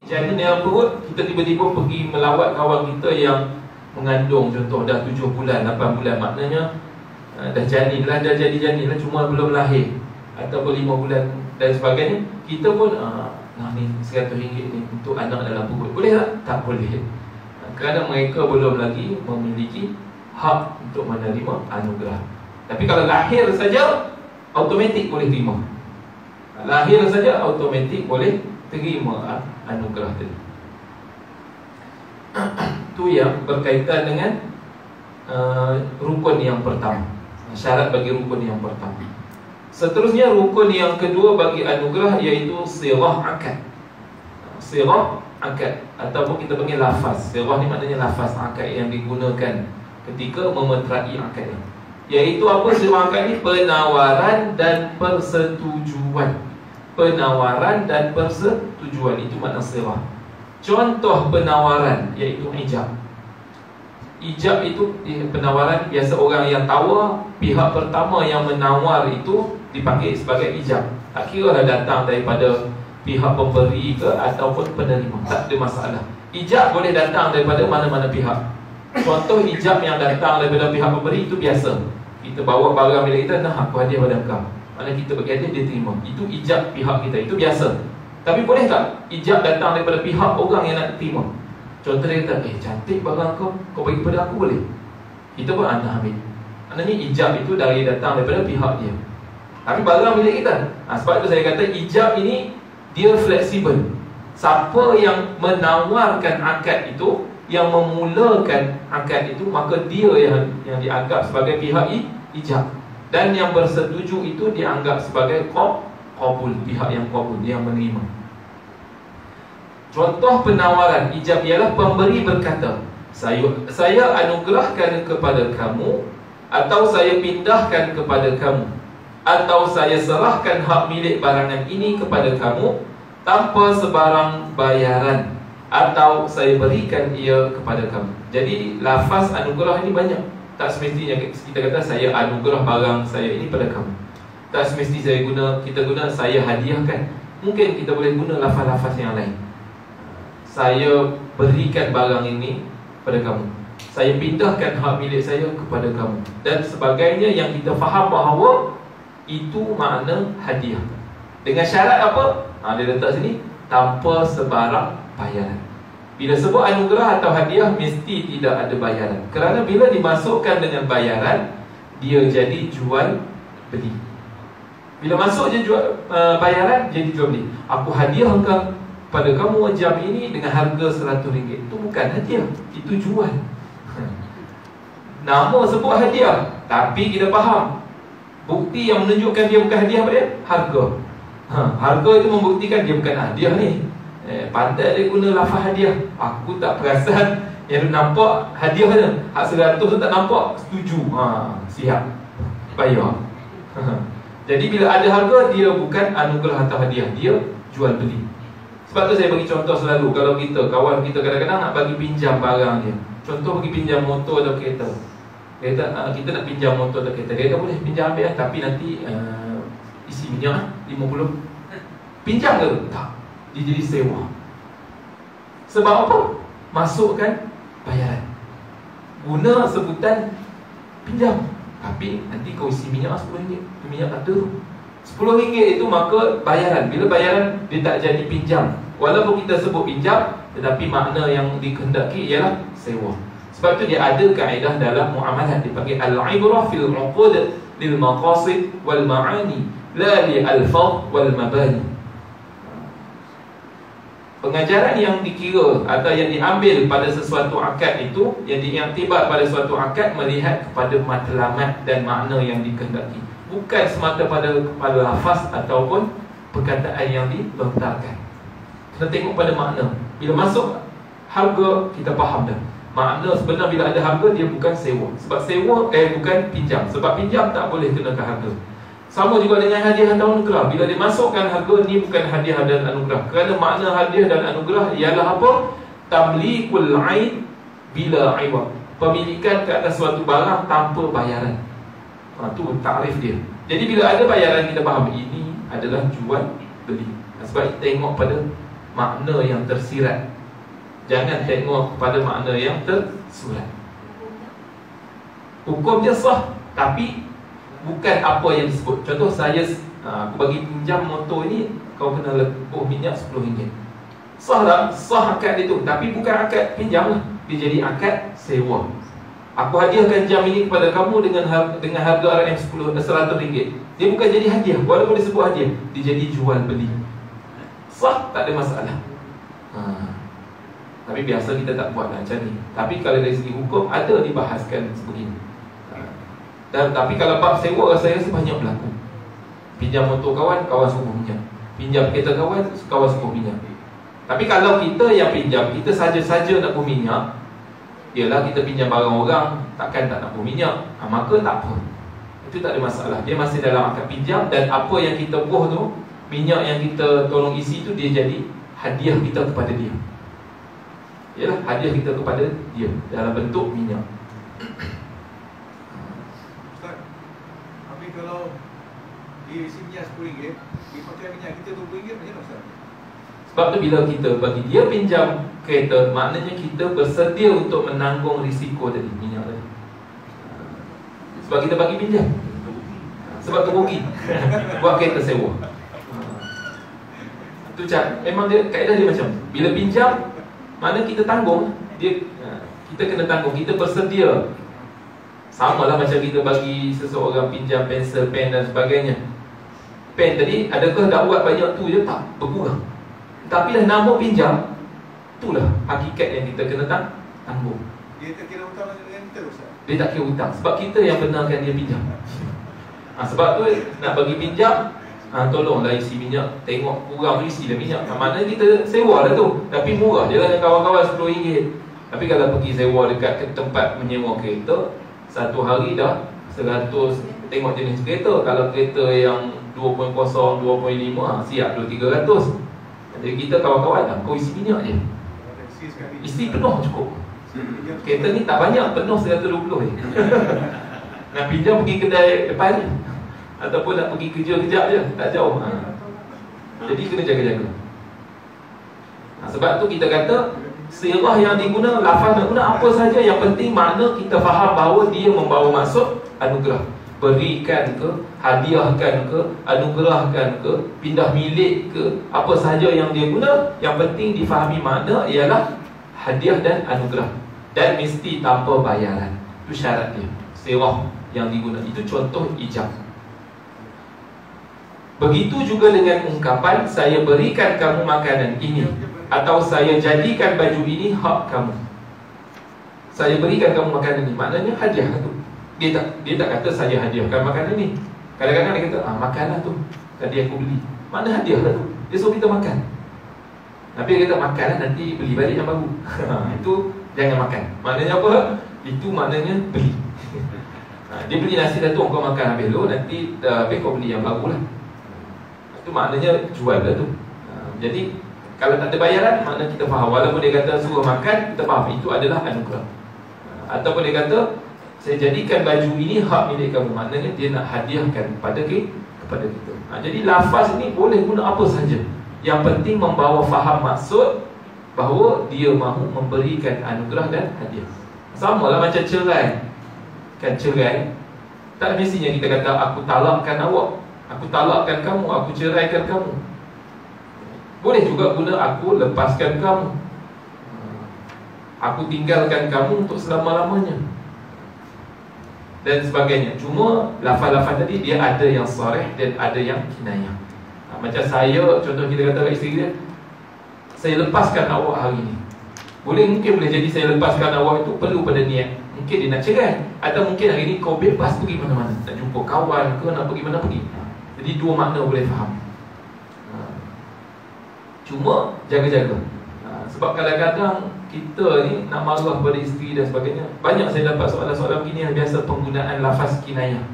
Janin dalam perut, kita tiba-tiba pergi melawat kawan kita yang mengandung, contoh dah 7 bulan, 8 bulan, maknanya dah janin lah, dah jadi janin lah, cuma belum lahir, ataupun 5 bulan dan sebagainya. Kita pun nah ni RM100 ni untuk anak dalam perut, boleh tak? Tak boleh, kerana mereka belum lagi memiliki hak untuk menerima anugerah. Tapi kalau lahir saja, automatik boleh terima. Lahir saja, automatik boleh terima anugerah tadi. Itu yang berkaitan dengan rukun yang pertama, syarat bagi rukun yang pertama. Seterusnya rukun yang kedua bagi anugerah iaitu sirah akad. Sirah akad ataupun kita panggil lafaz. Sirah ni maknanya lafaz, akad yang digunakan ketika memeterai akad ni. Iaitu apa sirah akad ni? Penawaran dan persetujuan. Penawaran dan persetujuan, itu makna sirah. Contoh penawaran iaitu ijab. Ijab itu penawaran, biasa orang yang tawar, pihak pertama yang menawar itu dipanggil sebagai ijab. Tak kira lah datang daripada pihak pemberi ke ataupun penerima, tak ada masalah. Ijab boleh datang daripada mana-mana pihak. Contoh ijab yang datang daripada pihak pemberi itu biasa. Kita bawa barang milik kita, nah aku hadiah pada engkau, mana kita bagi hadiah, dia terima. Itu ijab pihak kita, itu biasa. Tapi boleh tak ijab datang daripada pihak orang yang nak terima? Contoh dia kata, cantik barang kau bagi pada aku, boleh? Kita pun anda ambil. Maknanya ijab itu datang daripada pihak dia, tapi barang milik kita. Sebab itu saya kata ijab ini dia fleksibel. Siapa yang menawarkan akad itu, yang memulakan akad itu, maka dia yang dianggap sebagai pihak ijab. Dan yang bersetuju itu dianggap sebagai qabul, pihak yang qabul, yang menerima. Contoh penawaran ijab ialah pemberi berkata, saya anugerahkan kepada kamu, atau saya pindahkan kepada kamu, atau saya serahkan hak milik barangan ini kepada kamu tanpa sebarang bayaran, atau saya berikan ia kepada kamu. Jadi lafaz anugerah ini banyak. Tak semestinya kita kata saya anugerah barang saya ini pada kamu. Tak semesti kita guna saya hadiahkan. Mungkin kita boleh guna lafaz-lafaz yang lain. Saya berikan barang ini pada kamu, saya pindahkan hak milik saya kepada kamu, dan sebagainya, yang kita faham bahawa itu makna hadiah. Dengan syarat apa? Dia letak sini, tanpa sebarang bayaran. Bila sebut anugerah atau hadiah, mesti tidak ada bayaran. Kerana bila dimasukkan dengan bayaran, dia jadi jual beli. Bila masuk je bayaran, jadi jual beli. Aku hadiah engkau pada kamu jam ini dengan harga RM100. Itu bukan hadiah, itu jual. Nama sebut hadiah, tapi kita faham bukti yang menunjukkan dia bukan hadiah pada dia, harga. Harga itu membuktikan dia bukan hadiah ni. Pandai dia guna lafaz hadiah. Aku tak perasan, yang nampak hadiah je, hak RM100 tu tak nampak, setuju, siap bayar. Jadi bila ada harga, dia bukan anugerah atau hadiah, dia jual beli. Sebab tu saya bagi contoh selalu, kalau kawan kita kadang-kadang nak bagi pinjam barang dia. Contoh bagi pinjam motor atau kereta. Kita nak pinjam motor atau kereta. Dia kata boleh pinjam ambil, tapi nanti isi minyak 50. Pinjam ke? Tak, dia jadi sewa. Sebab apa? Masukkan bayaran, guna sebutan pinjam, tapi nanti kau isi minyak RM10. Minyak tak ada RM10 itu, maka bayaran. Bila bayaran, dia tak jadi pinjam. Walaupun kita sebut pinjam, tetapi makna yang dikehendaki ialah sewa. Sebab itu dia ada kaedah dalam muamalat, dipanggil al-ibrah fil uqud lil maqasid wal ma'ani, la li al-fadh wal mabani. Pengajaran yang dikira atau yang diambil pada sesuatu akad itu, yang diiktibar pada suatu akad, melihat kepada matlamat dan makna yang dikehendaki, bukan semata pada kepala lafaz ataupun perkataan yang dilontarkan. Kita tengok pada makna. Bila masuk harga, kita faham dah makna sebenar. Bila ada harga, dia bukan sewa. Sebab sewa bukan pinjam. Sebab pinjam tak boleh kenakan harga. Sama juga dengan hadiah atau anugerah. Bila dimasukkan harga, ni bukan hadiah dan anugerah. Kerana makna hadiah dan anugerah ialah apa? Tamlikul ain bila iwad, pemilikan ke atas suatu barang tanpa bayaran. Itu takrif dia. Jadi bila ada bayaran, kita faham ini adalah jual beli. Sebab tengok pada makna yang tersirat. Jangan tengok kepada makna yang tersurat. Hukum dia sah, tapi bukan apa yang disebut. Contoh saya, aku bagi pinjam motor ni, kau kena lepuh minyak RM10. Sah tak? Sah akad dia tu. Tapi bukan akad pinjam lah. Dia jadi akad sewa. Aku hadiahkan jam ini kepada kamu dengan harga RM RM100. Dia bukan jadi hadiah. Walaupun disebut hadiah, dia jadi jual beli. Sah, tak ada masalah. Tapi biasa kita tak buat macam ni. Tapi kalau dari segi hukum, ada dibahaskan sebegini. Tapi kalau bab sewa, saya rasa banyak berlaku. Pinjam motor kawan, kawan suruh pinjam. Pinjam kereta kawan, kawan suruh pinjam. Tapi kalau kita yang pinjam, kita saja-saja nak minyak, ialah kita pinjam barang orang, takkan tak nak minyak, maka tak apa. Itu tak ada masalah. Dia masih dalam akad pinjam. Dan apa yang kita buah tu, minyak yang kita tolong isi tu, dia jadi hadiah kita kepada dia. Ialah hadiah kita kepada dia dalam bentuk minyak. Ustaz, tapi kalau dia isi minyak RM10, dia pakai minyak kita RM20, macam mana Ustaz? Sebab tu bila kita bagi dia pinjam kereta, maknanya kita bersedia untuk menanggung risiko tadi, minyak tadi. Sebab kita bagi pinjam, sebab tu rugi. Buat kereta sewa. Tu memang dia, kaedah dia macam bila pinjam, mana kita tanggung, kita kena tanggung, kita bersedia. Sama lah macam kita bagi seseorang pinjam pensel, pen dan sebagainya. Pen tadi, adakah dakwat banyak tu je? Tak, berkurang. Tapi lah nama pinjam, itulah hakikat yang kita kena tanggung. Dia tak kira hutang dengan kita Ustaz? Dia tak kira hutang, sebab kita yang benarkan dia pinjam. Sebab tu nak bagi pinjam, tolonglah isi minyak. Tengok kurang, isilah minyak. Mana kita sewa lah tu, tapi murah je lah dengan kawan-kawan RM10. Tapi kalau pergi sewa dekat ke tempat menyewa kereta, satu hari dah 100. Tengok jenis kereta. Kalau kereta yang 2.0, 2.5, siap 2-300. Jadi kita kawan-kawan lah, kau isi minyak je, isi penuh cukup. Kereta ni tak banyak, penuh 120 je. Nak pinjam pergi kedai depan je, ataupun nak pergi kerja kejap je, tak jauh. Jadi kena jaga-jaga. Sebab tu kita kata sirah yang diguna, lafaz nak guna apa saja, yang penting makna kita faham bahawa dia membawa maksud anugerah. Berikan ke, hadiahkan ke, anugerahkan ke, pindah milik ke, apa sahaja yang dia guna, yang penting difahami makna ialah hadiah dan anugerah. Dan mesti tanpa bayaran. Itu syarat dia. Sirah yang diguna, itu contoh ijab. Begitu juga dengan ungkapan saya berikan kamu makanan ini, atau saya jadikan baju ini hak kamu. Saya berikan kamu makanan ini, maknanya hadiah tu. Dia tak kata saya hadiahkan makanan ni. Kadang-kadang dia kata makanan tu tadi aku beli, mana hadiah lah tu. Dia suruh kita makan, tapi dia kata makanan nanti beli balik yang baru. Itu jangan makan. Maknanya apa? Itu maknanya beli. Dia beli nasi dah tu, kau makan habis dulu, nanti dah habis kau beli yang baru lah. Itu maknanya jual lah tu. Jadi kalau tak ada bayaran, makna kita faham. Walaupun dia kata suruh makan, kita faham itu adalah anugerah. Ataupun dia kata saya jadikan baju ini hak milik kamu, maknanya dia nak hadiahkan kepada kita. Jadi lafaz ni boleh guna apa saja, yang penting membawa faham maksud bahawa dia mahu memberikan anugerah dan hadiah. Sama lah macam cerai. Kan cerai, tak mestinya kita kata aku talakkan awak, aku talakkan kamu, aku ceraikan kamu. Boleh juga guna aku lepaskan kamu, aku tinggalkan kamu untuk selama-lamanya, dan sebagainya. Cuma lafaz-lafaz tadi dia ada yang sarih dan ada yang kinayah. Macam saya, contoh kita kata kat isteri dia, saya lepaskan awak hari ini. Mungkin boleh jadi saya lepaskan awak itu perlu pada niat. Mungkin dia nak cerai, atau mungkin hari ini kau bebas pergi mana-mana, nak jumpa kawan ke, nak pergi mana pergi. Jadi dua makna boleh faham. Cuma jaga-jaga. Sebab kadang-kadang kita ni nak marah pada isteri dan sebagainya. Banyak saya dapat soalan-soalan begini yang biasa penggunaan lafaz kinayah.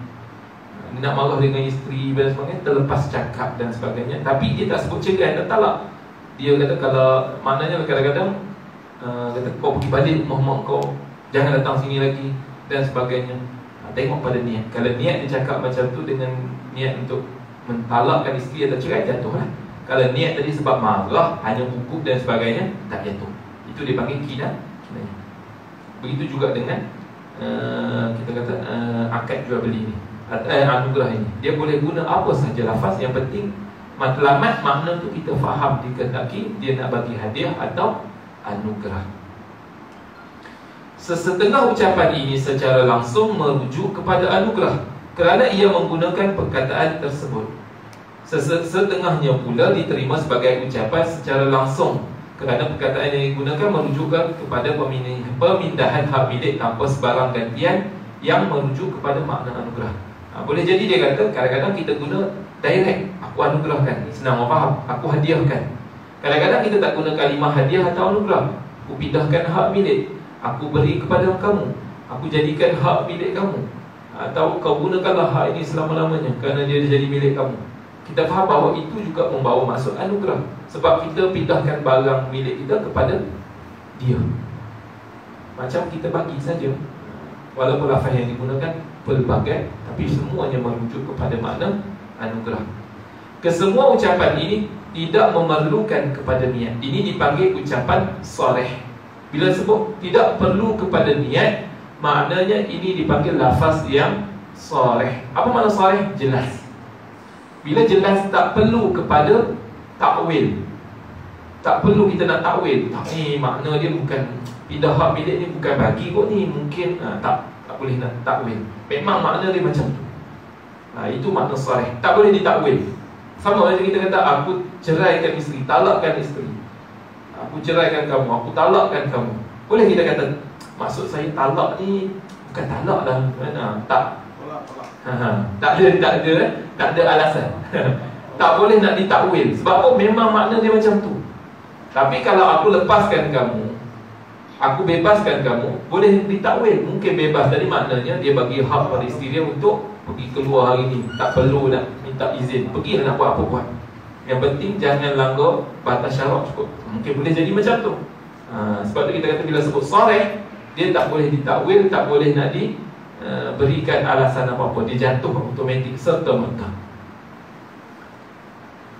Nak marah dengan isteri dan sebagainya, terlepas cakap dan sebagainya. Tapi dia tak sebut cerai, tak talak. Dia kata kalau, maknanya kadang-kadang kata kau pergi balik rumah kau, jangan datang sini lagi dan sebagainya. Tengok pada niat. Kalau niat dia cakap macam tu dengan niat untuk mentalakkan isteri atau cerai, jatuh lah. Kalau niat tadi sebab marah, hanya gugup dan sebagainya, tak jatuh. Itu dipanggil kinayah. Begitu juga dengan kita kata akad jual beli ni, anugerah ini. Dia boleh guna apa sahaja lafaz, yang penting matlamat makna tu kita faham dikehendaki dia nak bagi hadiah atau anugerah. Sesetengah ucapan ini secara langsung merujuk kepada anugerah kerana ia menggunakan perkataan tersebut. Setengahnya pula diterima sebagai ucapan secara langsung kerana perkataan yang digunakan merujukkan kepada pemindahan hak milik tanpa sebarang gantian yang merujuk kepada makna anugerah. Boleh jadi dia kata kadang-kadang kita guna direct, aku anugerahkan, senang orang faham, aku hadiahkan. Kadang-kadang kita tak guna kalimah hadiah atau anugerah, aku pindahkan hak milik, aku beri kepada kamu, aku jadikan hak milik kamu, atau kau gunakanlah hak ini selama-lamanya kerana dia jadi milik kamu. Kita faham bahawa itu juga membawa maksud anugerah, sebab kita pindahkan barang milik kita kepada dia. Macam kita bagi saja, walaupun lafaz yang digunakan pelbagai, tapi semuanya merujuk kepada makna anugerah. Kesemua ucapan ini tidak memerlukan kepada niat. Ini dipanggil ucapan sarih. Bila sebut tidak perlu kepada niat, maknanya ini dipanggil lafaz yang sarih. Apa makna sarih? Jelas. Bila jelas, tak perlu kepada takwil. Tak perlu kita nak takwil. Ni makna dia bukan pindah hak milik ni, bukan bagi kot ni, mungkin tak boleh nak takwil. Memang makna dia macam tu. Itu makna sarih. Tak boleh ditakwil. Sama macam kita kata aku ceraikan isteri, talakkan isteri, aku ceraikan kamu, aku talakkan kamu. Boleh kita kata maksud saya talak ni bukan talak dah, tak. Tak ada alasan. Tak boleh nak ditakwil. Sebab apa? Memang makna dia macam tu. Tapi kalau aku lepaskan kamu, aku bebaskan kamu, boleh ditakwil. Mungkin bebas tadi maknanya dia bagi hak pada isteri dia untuk pergi keluar hari ni, tak perlu nak minta izin, pergilah nak buat apa buat. Yang penting jangan langgar batas syarak cukup. Mungkin boleh jadi macam tu. Sebab tu kita kata bila sebut sarih, dia tak boleh ditakwil, tak boleh nak berikan alasan apa-apa, dia jatuh automatik serta-merta.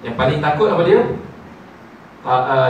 Yang paling takut apa dia?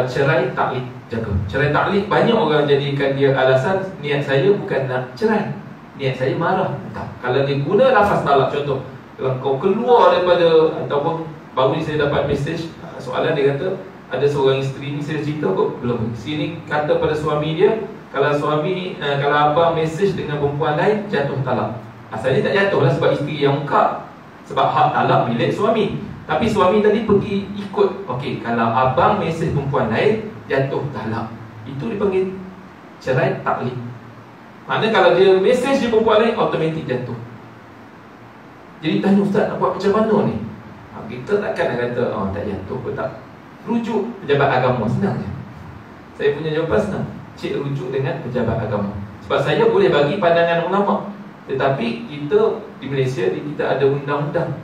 Cerai taklid. Jaga. Cerai taklid banyak orang jadikan dia alasan, niat saya bukan nak cerai, niat saya marah. Tak. Kalau dia guna lafaz talak, contoh, kalau kau keluar daripada, ataupun baru ni saya dapat mesej soalan, dia kata ada seorang isteri ni, saya cerita kok belum, sini kata pada suami dia, kalau suami, kalau abang mesej dengan perempuan lain, jatuh talak. Asalnya tak jatuh lah, sebab isteri yang ungkap, sebab hak talak milik suami. Tapi suami tadi pergi ikut, okey, kalau abang mesej perempuan lain, jatuh talak. Itu dipanggil cerai taklid. Maknanya kalau dia mesej di perempuan lain, automatik jatuh. Jadi tanya ustaz, nak buat macam mana ni? Kita takkan nak kata tak jatuh pun tak. Rujuk pejabat agama, senang je. Saya punya jawapan senang, cik rujuk dengan pejabat agama. Sebab saya boleh bagi pandangan ulama, tetapi kita di Malaysia, kita ada undang-undang.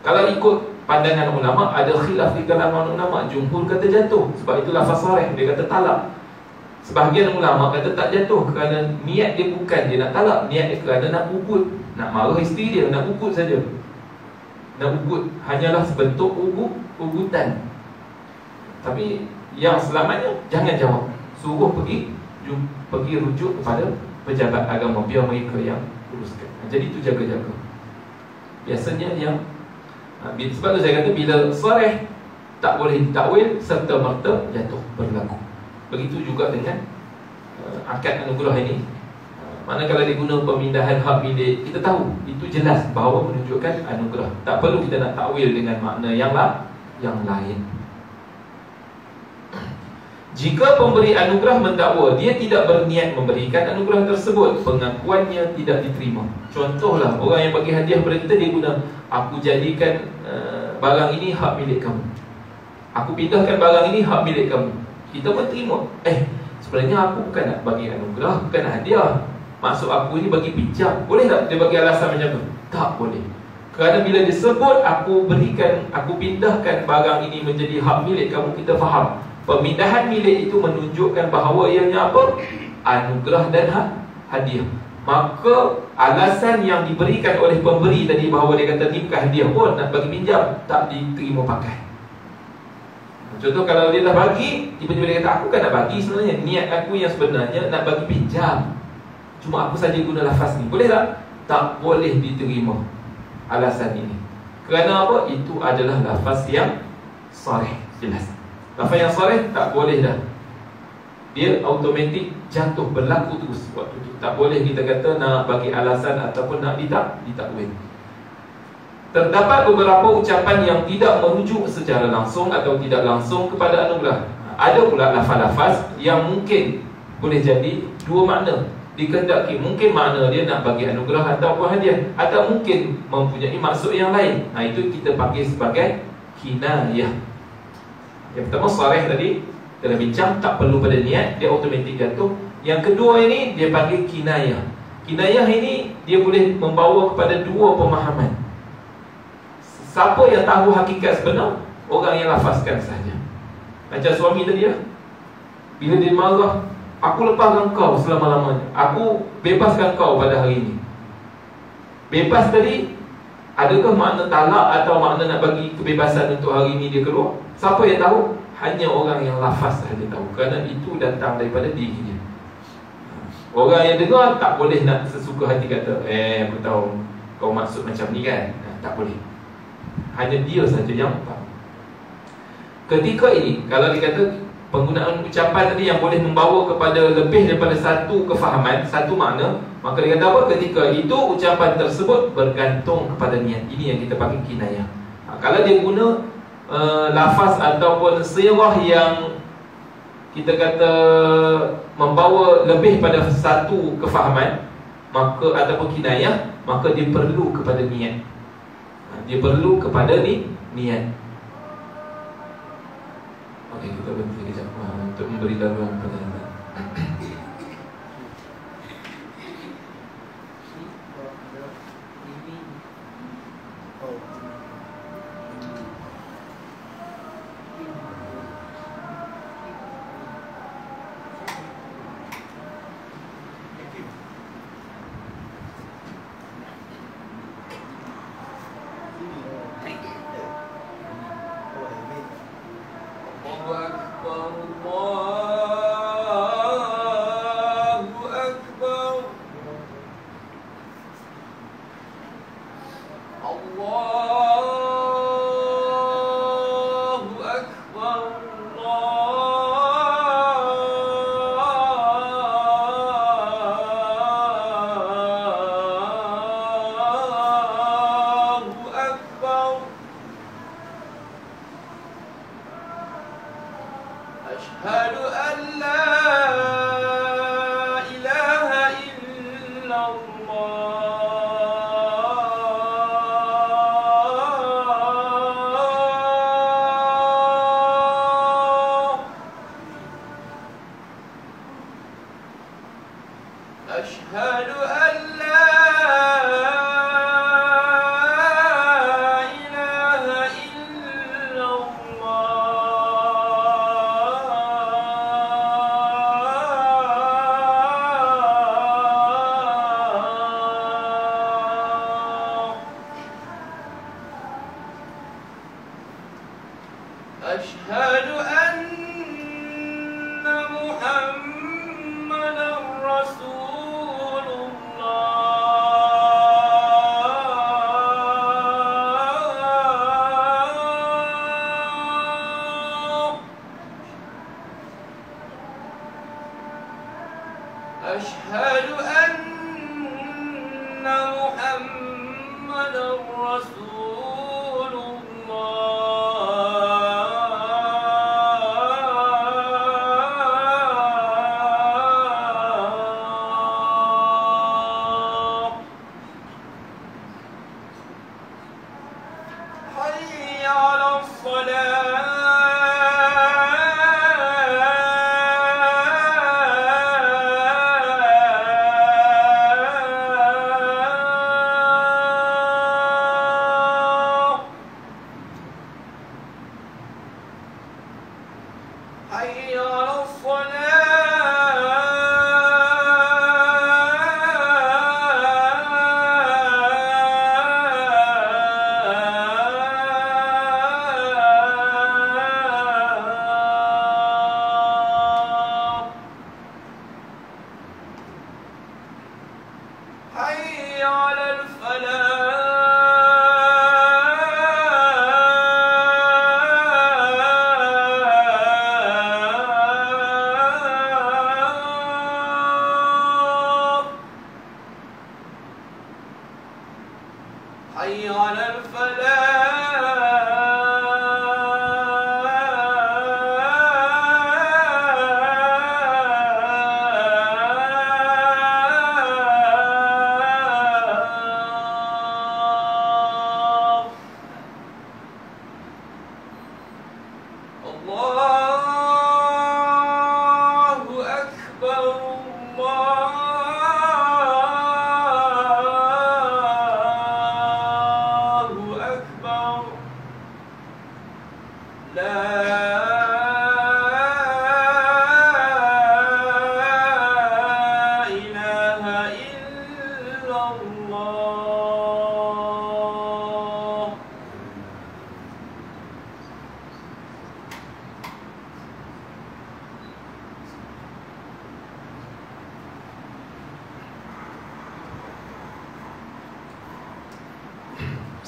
Kalau ikut pandangan ulama, ada khilaf di kalangan ulama. Jumhur kata jatuh, sebab itu lafaz sarih, dia kata talak. Sebahagian ulama kata tak jatuh kerana niat dia bukan dia nak talak, niat dia kerana nak ugut, nak marah isteri dia, nak ugut saja. Nak ugut hanyalah sebentuk ugutan. Tapi yang selamatnya jangan jawab, suruh pergi rujuk kepada pejabat agama, biar mereka yang uruskan. Jadi itu jaga-jaga. Biasanya yang sebab tu saya kata bila sarih tak boleh ditakwil, serta merta jatuh berlaku. Begitu juga dengan akad anugerah ini. Mana kalau diguna pemindahan hak milik, kita tahu itu jelas bahawa menunjukkan anugerah. Tak perlu kita nak takwil dengan makna yang lain. Jika pemberi anugerah mendakwa dia tidak berniat memberikan anugerah tersebut, pengakuannya tidak diterima. Contohlah, orang yang bagi hadiah kepada kita, dia guna, aku jadikan barang ini hak milik kamu, aku pindahkan barang ini hak milik kamu. Kita pun terima. Sebenarnya aku bukan nak bagi anugerah, bukan hadiah, maksud aku ini bagi pinjam. Boleh tak dia bagi alasan macam tu? Tak boleh. Kerana bila disebut aku pindahkan barang ini menjadi hak milik kamu, kita faham pemindahan milik itu menunjukkan bahawa ianya apa? Anugerah dan hadiah. Maka alasan yang diberikan oleh pemberi tadi bahawa dia kata ni bukan hadiah pun, nak bagi pinjam, tak diterima pakai. Contoh kalau dia dah bagi, tiba-tiba dia kata, aku kan nak bagi sebenarnya, niat aku yang sebenarnya nak bagi pinjam, cuma aku saja guna lafaz ni. Boleh tak? Tak boleh diterima alasan ini. Kerana apa? Itu adalah lafaz yang sarih, jelas. Lafaz yang sarih tak boleh dah. Dia automatik jatuh, berlaku terus waktu itu. Tak boleh kita kata nak bagi alasan ataupun nak ditakwil. Terdapat beberapa ucapan yang tidak merujuk secara langsung atau tidak langsung kepada anugerah. Ada pula lafaz-lafaz yang mungkin boleh jadi dua makna. Dikehendaki, mungkin makna dia nak bagi anugerah ataupun hadiah, atau mungkin mempunyai maksud yang lain. Itu kita panggil sebagai kinayah. Yang pertama sarih tadi, dalam bincang tak perlu pada niat, dia automatik jatuh. Yang kedua ini dia panggil kinayah. Kinayah ini dia boleh membawa kepada dua pemahaman. Siapa yang tahu hakikat sebenar? Orang yang lafazkan sahaja. Macam suami tadi ya, bila dia marah, aku lepaskan kau selama-lamanya, aku bebaskan kau pada hari ini. Bebas tadi, adakah makna talak atau makna nak bagi kebebasan untuk hari ini dia keluar? Siapa yang tahu? Hanya orang yang lafaz sahaja tahu, kerana itu datang daripada diri dia. Orang yang dengar tak boleh nak sesuka hati kata, aku tahu kau maksud macam ni kan. Tak boleh. Hanya dia saja yang tahu. Ketika ini, kalau dikata penggunaan ucapan tadi yang boleh membawa kepada lebih daripada satu kefahaman, satu makna, maka dia kata apa? Ketika itu ucapan tersebut bergantung kepada niat. Ini yang kita panggil kinayah. Kalau dia guna lafaz ataupun sirah yang kita kata membawa lebih pada satu kefahaman, maka ataupun kinayah, maka dia perlu kepada niat. Dia perlu kepada niat. Okey, kita berhenti sekejap untuk memberi laluan pada anda.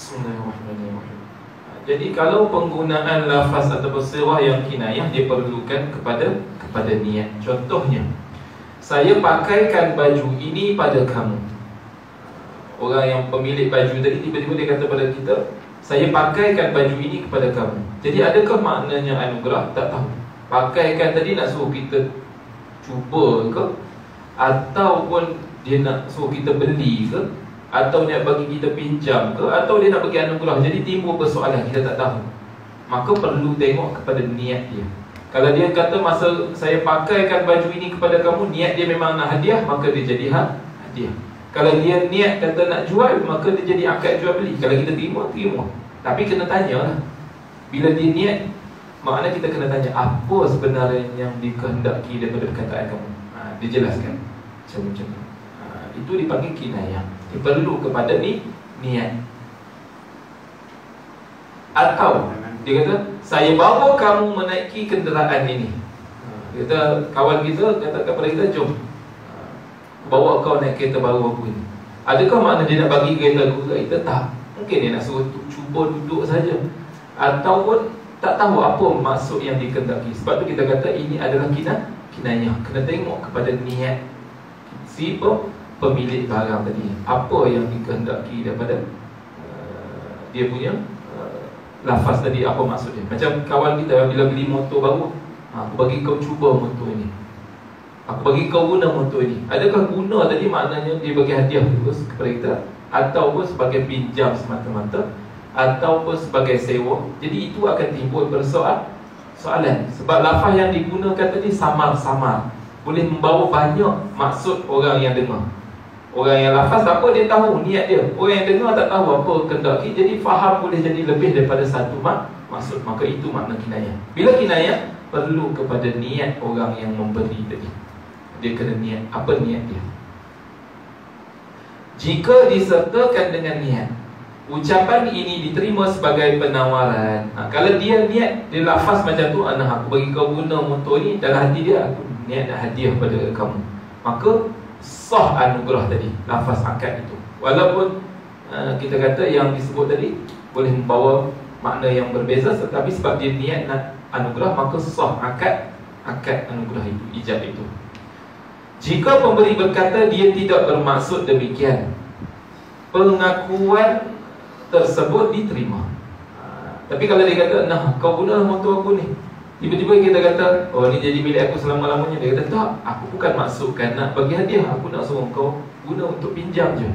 Bismillahirrahmanirrahim. Jadi kalau penggunaan lafaz ataupun sirah yang kinayah diperlukan kepada niat. Contohnya, saya pakaikan baju ini pada kamu. Orang yang pemilik baju tadi tiba-tiba dia kata pada kita, saya pakaikan baju ini kepada kamu. Jadi adakah maknanya anugerah? Tak tahu. Pakaikan tadi nak suruh kita cuba ke, ataupun dia nak suruh kita beli ke, atau dia nak bagi kita pinjam ke, atau dia nak bagi anugerah. Jadi timbul persoalan, kita tak tahu. Maka perlu tengok kepada niat dia. Kalau dia kata masa saya pakaikan baju ini kepada kamu, niat dia memang nak hadiah, maka dia jadi hadiah. Kalau dia niat kata nak jual, maka dia jadi akad jual beli. Kalau kita terima. Tapi kena tanya lah. Bila dia niat, maknanya kita kena tanya apa sebenarnya yang dikehendaki daripada perkataan kamu. Dia jelaskan macam tu. Itu dipanggil kinayah. Dia perlu kepada niat. Atau dia kata, saya bawa kamu menaiki kenderaan ini. Dia kata, kawan kita kata kepada kita, jom bawa kau naik kereta baru aku ni. Adakah makna dia nak bagi kereta aku ke kita? Tak. Mungkin dia nak suruh cuba duduk saja, ataupun tak tahu apa maksud yang dikehendaki. Sebab tu kita kata ini adalah kinayah. Kena tengok kepada niat si pemilik barang tadi, apa yang dikehendaki daripada dia punya lafaz tadi, apa maksud dia. Macam kawan kita bila beli motor baru, aku bagi kau cuba motor ini, aku bagi kau guna motor ini. Adakah guna tadi maknanya dia bagi hadiah terus kepada kita, ataupun sebagai pinjam semata-mata, ataupun sebagai sewa. Jadi itu akan timbul soalan. Sebab lafaz yang digunakan tadi samar-samar, boleh membawa banyak maksud orang yang dengar. Orang yang lafaz tak apa, dia tahu niat dia. Orang yang dengar tak tahu apa kehendaki, jadi faham boleh jadi lebih daripada satu maksud. Maka itu makna kinayah. Bila kinayah, perlu kepada niat orang yang memberi tadi. Dia kena niat. Apa niat dia? Jika disertakan dengan niat, ucapan ini diterima sebagai penawaran. Kalau dia niat, dia lafaz macam tu, aku bagi kau guna motor ni, dalam hati dia, aku niat nak hadiah pada kamu, maka sah anugerah tadi, lafaz akad itu. Walaupun kita kata yang disebut tadi boleh membawa makna yang berbeza, tetapi sebab dia niat nak anugerah, maka sah akad anugerah itu, ijab itu. Jika pemberi berkata dia tidak bermaksud demikian, pengakuan tersebut diterima. Tapi kalau dia kata, kau guna motor aku ni, tiba-tiba kita kata, oh ni jadi milik aku selama-lamanya. Dia kata, tak, aku bukan maksudkan nak bagi hadiah, aku nak suruh kau guna untuk pinjam je.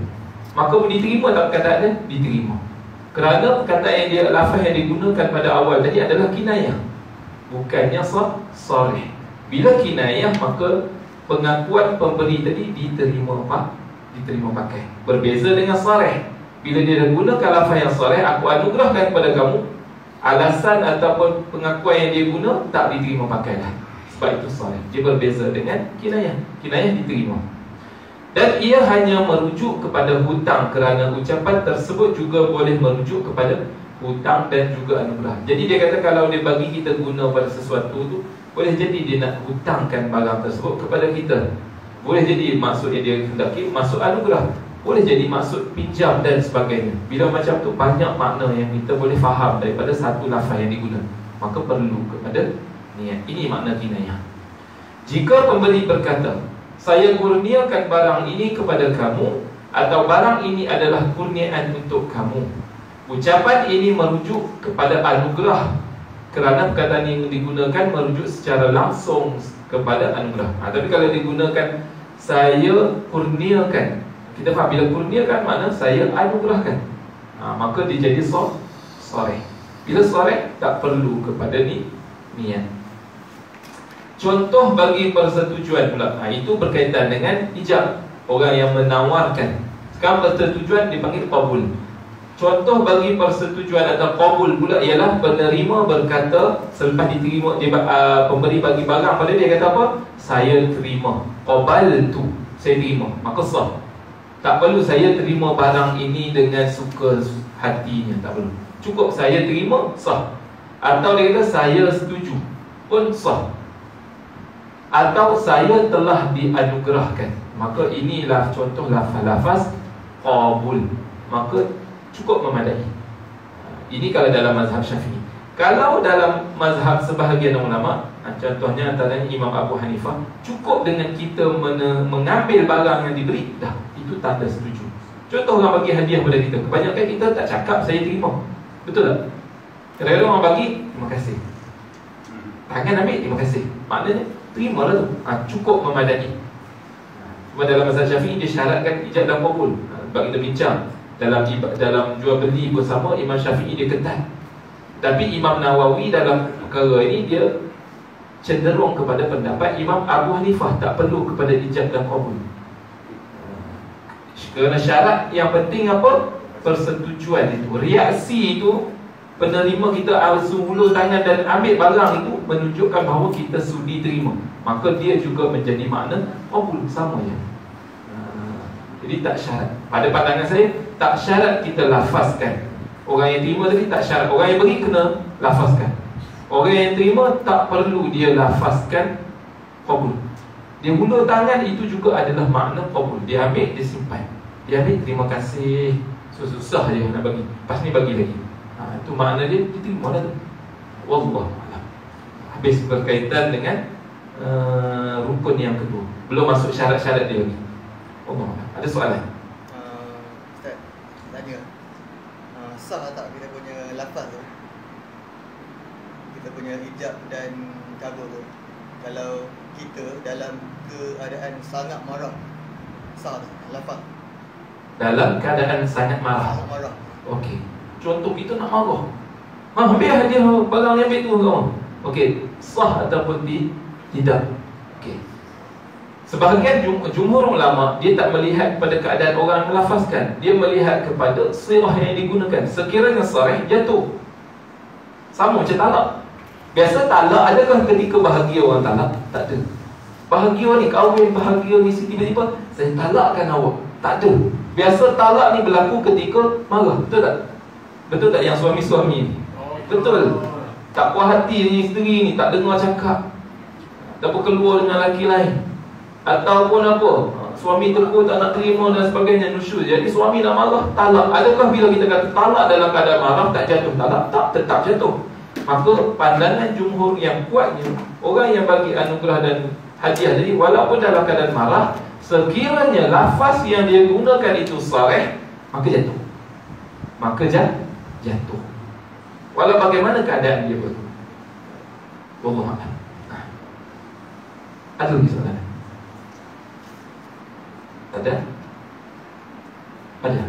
Maka diterima tak perkataan dia? Diterima. Kerana perkataan yang dia, lafaz yang digunakan pada awal tadi adalah kinayah, bukannya sarih. Bila kinayah, maka pengakuan pemberi tadi diterima pakai. Berbeza dengan sarih. Bila dia gunakan lafaz yang sarih, aku anugerahkan kepada kamu, alasan ataupun pengakuan yang dia guna tak diterima pakai dah. Sebab itu sarih. Dia berbeza dengan kinayah. Kinayah diterima. Dan ia hanya merujuk kepada hutang, kerana ucapan tersebut juga boleh merujuk kepada hutang dan juga anugerah. Jadi dia kata kalau dia bagi kita guna pada sesuatu tu, boleh jadi dia nak hutangkan barang tersebut kepada kita. Boleh jadi maksud dia hendaki maksud anugerah, boleh jadi maksud pinjam dan sebagainya. Bila macam tu, banyak makna yang kita boleh faham daripada satu lafaz yang digunakan. Maka perlu kepada niat. Ini makna kinayah. Jika pembeli berkata, saya kurniakan barang ini kepada kamu, atau barang ini adalah kurniaan untuk kamu, ucapan ini merujuk kepada anugerah, kerana perkataan yang digunakan merujuk secara langsung kepada anugerah. Tapi kalau digunakan saya kurniakan, kita faham bila kurniakan makna saya anugerahkan, maka dia jadi sarih. Bila sarih, tak perlu kepada niat. Contoh bagi persetujuan pula, itu berkaitan dengan ijab, orang yang menawarkan. Sekarang persetujuan dipanggil qabul. Contoh bagi persetujuan atau qabul pula ialah penerima berkata selepas diterima, pemberi bagi barang pada dia, kata apa? Saya terima, qabaltu, saya terima, maka sah. Tak perlu saya terima barang ini dengan suka hatinya, tak perlu. Cukup saya terima, sah. Atau dia kata saya setuju, pun sah. Atau saya telah dianugerahkan, maka inilah contoh lafaz qabul, maka cukup memadai. Ini kalau dalam mazhab Syafi'i. Kalau dalam mazhab sebahagian ulama, contohnya antaranya Imam Abu Hanifah, cukup dengan kita mengambil barang yang diberi, dah, itu tanda setuju. Contoh orang bagi hadiah pada kita, kebanyakan kita tak cakap saya terima. Betul tak? Kadang-kadang orang bagi, terima kasih. Tangan ambil, terima kasih. Maknanya, terimalah tu. Cukup memadai. Cuma dalam mazhab Syafi'i dia syaratkan ijab dan qabul. Sebab kita bincang dalam jual beli bersama, Imam Syafi'i dia ketat. Tapi Imam Nawawi dalam perkara ini dia cenderung kepada pendapat Imam Abu Hanifah, tak perlu kepada ijab dan qabul. Kerana syarat yang penting apa? Persetujuan itu. Reaksi itu, penerima kita hulur tangan dan ambil barang itu menunjukkan bahawa kita sudi terima. Maka dia juga menjadi makna qabul, sama je. Jadi tak syarat. Pada pandangan saya, tak syarat kita lafazkan. Orang yang terima tadi tak syarat. Orang yang beri kena lafazkan. Orang yang terima tak perlu dia lafazkan qabul. Dia hulur tangan, itu juga adalah makna qabul. Dia ambil, dia simpan. Dia ambil, terima kasih. Susah je nak bagi. Lepas ni bagi lagi. Itu makna dia terima lah tu. Wallahualam. Habis berkaitan dengan rukun yang kedua. Belum masuk syarat-syarat dia lagi. Wallahualam. Ada soalan? Ustaz, tanya, sah tak kita punya lafaz tu, kita punya ijab dan kabul tu, kalau kita dalam keadaan sangat marah, sah tak lafaz? Dalam keadaan sangat marah. Sangat marah. Okey. Contoh kita nak marah. Ambil hadiah barang yang ambil tu kau. Okey, sah ataupun tidak. Okey. Sebahagian jumhur ulama dia tak melihat pada keadaan orang melafazkan, dia melihat kepada sirah yang digunakan. Sekiranya sarih jatuh. Sama macam talak. Biasa talak adakah ketika bahagia orang talak? Tak ada. Bahagia ni kahwin, bahagia ni tiba-tiba saya talakkan awak. Tak ada. Biasa talak ni berlaku ketika marah. Betul tak? Betul tak yang suami-suami ni? Betul. Tak puas hati dengan isteri ni, tak dengar cakap, ataupun keluar dengan lelaki lain, ataupun apa, suami tegur tak nak terima dan sebagainya, nusyuz. Jadi suami dah marah, talak. Adakah bila kita kata talak dalam keadaan marah tak jatuh talak? Tak, tetap jatuh. Maka pandangan jumhur yang kuatnya, orang yang bagi anugerah dan hadiah jadi walaupun dalam keadaan marah, sekiranya lafaz yang dia gunakan itu sarih, maka jatuh. Maka jatuh. Walau bagaimana keadaan dia pun. Wallahualam. Ada lagi soalan? Ada? Ada?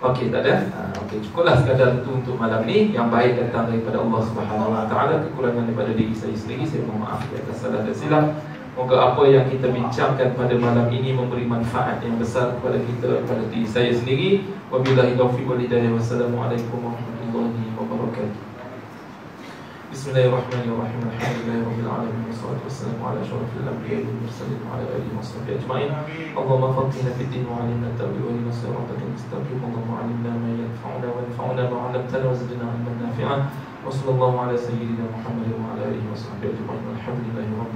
Okey, tak ada? Okey, cukuplah sekadar itu untuk malam ni. Yang baik datang daripada Allah Subhanahu Wa Taala, kekurangan daripada diri saya sendiri, saya mohon maaf atas salah dan silap. Moga apa yang kita bincangkan pada malam ini memberi manfaat yang besar kepada kita, kepada diri saya sendiri. Wabillahi taufiq wal hidayah. Wassalamualaikum warahmatullahi wabarakatuh. Bismillahirrahmanirrahim. Alhamdulillahirabbil alamin. Wassalatu wassalamu ala asyrafil anbiya'i wal mursalin wa ala alihi washabbihi ajma'in. Allahumma faqihna fid din wa 'allimna at-ta'wil wa ihdina siratal mustaqim. Allahumma 'allimna ma yanfa'una wa anfa'na ma 'allamtana wa zidna 'ilman nafi'an. Wa sallallahu ala sayyidina Muhammadin wa ala alihi washabbihi ajma'in. Alhamdulillahirabbil